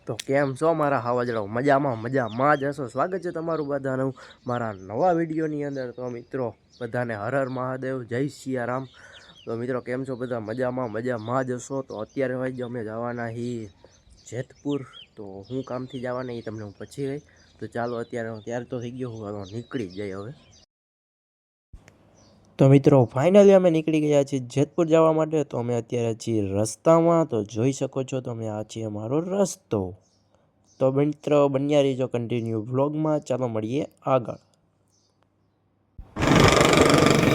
તો કેમ છો મારા હાવાજડાઓ? મજામાં જ હશો. સ્વાગત છે તમારું બધાનું મારા નવા વિડીયોની અંદર. તો મિત્રો બધાને હર હર મહાદેવ, જય સિયારામ. તો મિત્રો કેમ છો બધા? મજામાં જ હશો. તો અત્યારે ભાઈ અમે જવાના હી જેતપુર. તો હું કામથી જવાના એ તમને હું પછી ગઈ. તો ચાલો ત્યારે તો થઈ ગયો હું નીકળી જાય હવે. તો મિત્રો ફાઇનલી અમે નીકળી ગયા છીએ જેતપુર જવા માટે. તો અમે અત્યારે છીએ રસ્તામાં. તો જોઈ શકો છો તમે, આ છે અમારો રસ્તો. તો મિત્રો બન્યા રહીજો કન્ટિન્યુ વ્લોગમાં. ચાલો મળીએ આગળ.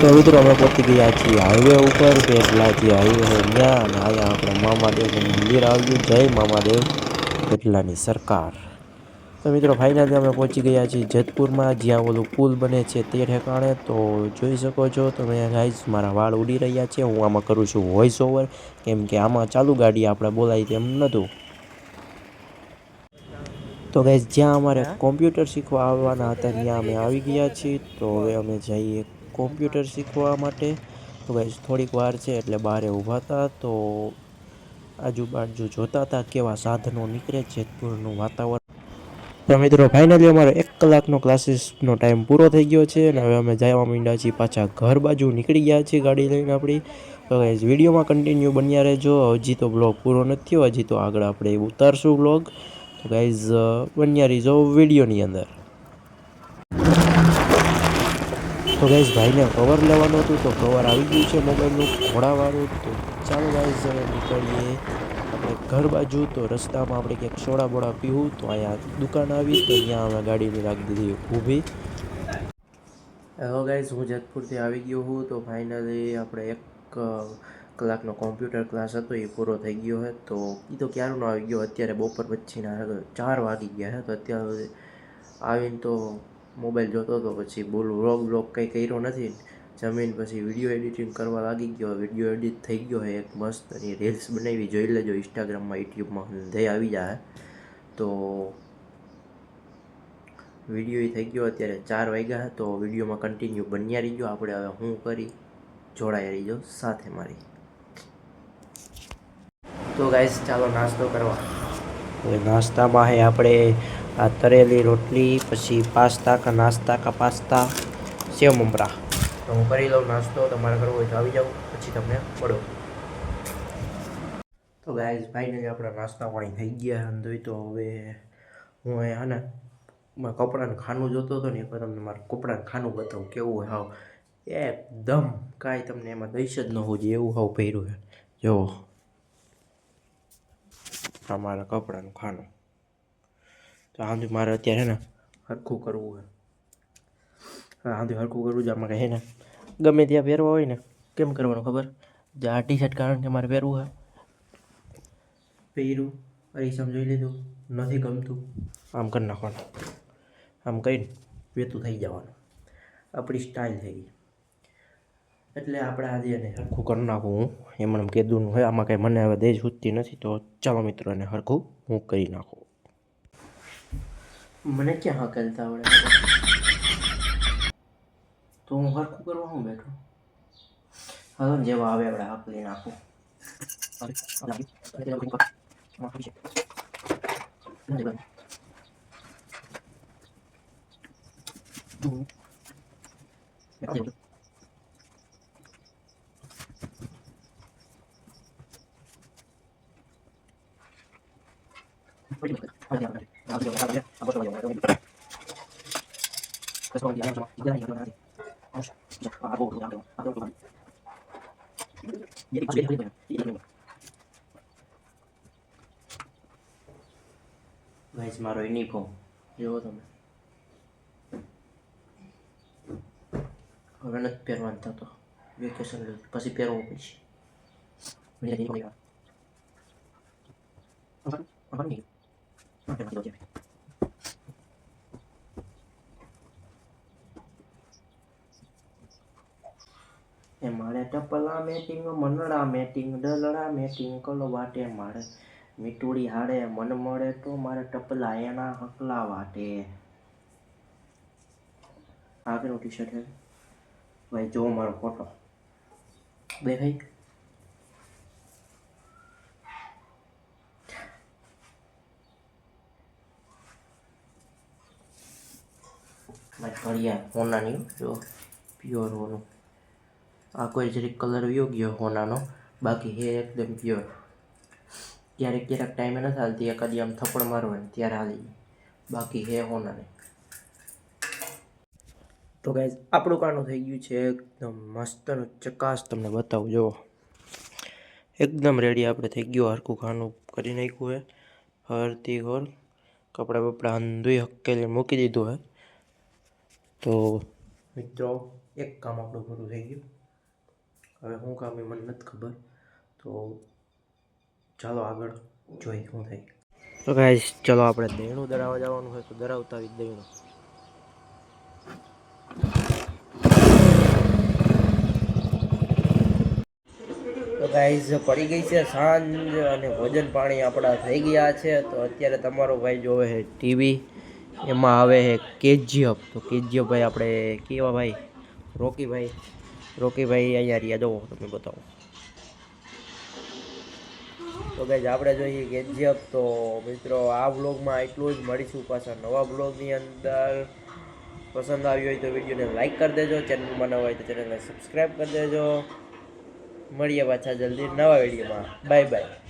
તો મિત્રો અમે પહોંચી ગયા છીએ હાઈવે ઉપર. પેટલાથી હાઈવે ત્યાં અને અહીંયા આપણે મામાદેવનું મંદિર આવ્યું. જય મામાદેવ પેટલાની સરકાર. તો મિત્રો ફાઇનલી અમે પહોંચી ગયા છીએ જેતપુરમાં, જ્યાં ઓલું પુલ બને છે તે ઠેકાણે. તો જોઈ શકો છો તમે ગાઈઝ, મારા વાળ ઉડી રહ્યા છે. હું આમાં કરું છું વોઇસ ઓવર, કેમ કે આમાં ચાલુ ગાડી આપણે બોલાય તેમ નહોતું. તો ગાઈઝ, જ્યાં અમારે કોમ્પ્યુટર શીખવા આવવાના હતા ત્યાં અમે આવી ગયા છીએ. તો હવે અમે જઈએ કોમ્પ્યુટર શીખવા માટે. તો ગાઈઝ થોડીક વાર છે એટલે બહારે ઊભા હતા. તો આજુબાજુ જોતા હતા કેવા સાધનો નીકળે. જેતપુરનું વાતાવરણ. તો મિત્રો ફાઇનલી અમારો 1 કલાકનો ક્લાસીસનો ટાઈમ પૂરો થઈ ગયો છે અને હવે અમે જવા માંડ્યા છીએ પાછા ઘર બાજુ. નીકળી ગયા છીએ ગાડી લઈને આપણી. તો ગાઈઝ વિડીયોમાં કન્ટિન્યુ બન્યા રહેજો. હજી તો બ્લોગ પૂરો નથી થયો, હજી તો આગળ આપણે ઉતારશું બ્લોગ. તો ગાઈઝ બન્યા રહીજો વિડીયોની અંદર. તો ગાઈઝ ભાઈને કવર લેવાનું હતું, તો કવર આવી ગયું છે મોબાઈલનું ઘોડાવાળું. તો ચાલો ગાઈઝ હવે નીકળીએ આપણે ઘર બાજુ. તો રસ્તામાં આપણે ક્યાંક સોડા બોડા પીવું. તો અહીંયા દુકાન આવી, તો ત્યાં અમે ગાડીને રાખી દીધી ઊભી. હેલો ગાઈઝ, હું જેતપુરથી આવી ગયો છું. તો ફાઇનલી આપણે 1 કલાકનો કોમ્પ્યુટર ક્લાસ હતો એ પૂરો થઈ ગયો છે. તો એ તો ક્યારનો આવી ગયો. અત્યારે બપોર પછીના 4 વાગી ગયા છે. તો અત્યારે આવીને તો મોબાઈલ જોતો હતો, પછી વ્લોગ કંઈ કર્યો નથી. જમીન પછી વિડીયો એડિટિંગ કરવા લાગી ગયો. વિડીયો એડિટ થઈ ગયો છે એક મસ્ત, અને રીલ્સ બનાવી જોઈ લેજો ઇન્સ્ટાગ્રામમાં, યુટ્યુબમાં ધ્યેય આવી જાય. તો વિડીયો થઈ ગયો. અત્યારે 4 વાગ્યા. તો વિડીયોમાં કન્ટિન્યુ બન્યા રહી ગયો. આપણે હવે હું કરી જોડાઈ રહીજો સાથે મારી. તો ગાઈસ ચાલો નાસ્તો કરવા. હવે નાસ્તામાં હે આપણે આ તરેલી રોટલી, પછી પાસ્તા સેવ મમરા. તો હું કરી લઉં નાસ્તો. તમારે કરવો હોય તો આવી જાઓ, પછી તમને મળો. તો ગાઈઝ ફાઇનલી આપણા નાસ્તા પાણી થઈ ગયા અંદર. તો હવે હું અહીંયા ને કપડાનું ખાનું જોતો હતો ને, એકવાર તમને મારું કપડાનું ખાનું બતાવું કેવું હોય. હાવ એકદમ કાંઈ તમને એમાં દઈશ જ ન હોવું એવું હાવ પહેર્યું છે. જો આ મારા કપડાનું ખાનું. તો આથી મારે અત્યારે ને હરખું કરવું છે. આથી હરખું કરવું છે. આમાં કહે ને ગમે ત્યાં પહેરવા હોય ને, કેમ કરવાનું ખબર? જે આ ટી શર્ટ કારણ કે મારે પહેરવું છે, પહેર્યું, અરીસામાં જોઈ લીધું, નથી ગમતું, આમ કરી નાખવાનું. આમ કરીને વેતું થઈ જવાનું. આપણી સ્ટાઇલ થઈ ગઈ. એટલે આપણે આજે એને હરખું કરી નાખું. હું એમણે કીધું હોય, આમાં કંઈ મને હવે દેજ સૂચતી નથી. તો ચાલો મિત્રો, એને હરખું હું કરી નાખું. મને ક્યાં હકેલતા આવડે? તો હું હરખું કરવા હું બેઠો. હવે જેવા આવે આપણે હકલી નાખું. ગાઈસ મારો યુનિફોર્મ જોવો તમે. હવે નથી પહેરવાનું થતો. વેકેશન પછી પહેરવો પડશે. એ મારે ટપલા મેટિંગ, મનડા મેટિંગ, ડલડા મેટિંગ, કલો વાટે મારે મીટુડી હાડે મન મળે તો મારે ટપલા એના હકલા વાટે. આગળનું ટી શર્ટ છે ભાઈ, જો મારો ફોટો દેખાય. ઘડિયાળ હોનાની જો પ્યોર હોનું. આ કોઈ જરીક કલર વયો ગયો હોનાનો, બાકી હે એકદમ પ્યોર. ક્યારેક ટાઈમે નથી હાલતી, એકાદી આમ થપ્પડ મારવાની ત્યારે હાલી, બાકી હે હોનાને. તો ગાઈઝ આપણું કાનું થઈ ગયું છે એકદમ મસ્તનું ચકાસ, તમને બતાવું જુઓ. એકદમ રેડી આપણે થઈ ગયું, હરખું ખાનું કરી નાખ્યું હે હરતી ઘોર. કપડાં બપડા ધોઈ હકેલી મૂકી દીધું હે. તો મિત્રો એક કામ આપણું પૂરું થઈ ગયું. હવે શું કામ એ મને નથી ખબર, તો ચાલો આગળ જોઈ શું થાય. તો ગાઈઝ ચલો આપણે દહીણું દળાવવા જવાનું હોય તો દળાવતા આવી દહીણું. તો ગાઈઝ પડી ગઈ છે સાંજ અને ભોજન પાણી આપણા થઈ ગયા છે. તો અત્યારે તમારો ભાઈ જોવે છે ટીવી, એમાં આવે છે કેજીએફ. તો કેજીએફ ભાઈ આપણે કેવા ભાઈ રોકીભાઈ અહીંયા રહ્યા, જુઓ તમે બતાવો. તો ગાઈઝ આપણે જોઈએ કેજીએફ. તો મિત્રો આ વ્લોગમાં એટલું જ, મળીશું પાછા નવા વ્લોગની અંદર. પસંદ આવ્યો હોય તો વિડીયોને લાઈક કરી દેજો, ચેનલમાં નવા હોય તો ચેનલને સબસ્ક્રાઈબ કરી દેજો. મળીએ પાછા જલ્દી નવા વિડીયોમાં. Bye bye.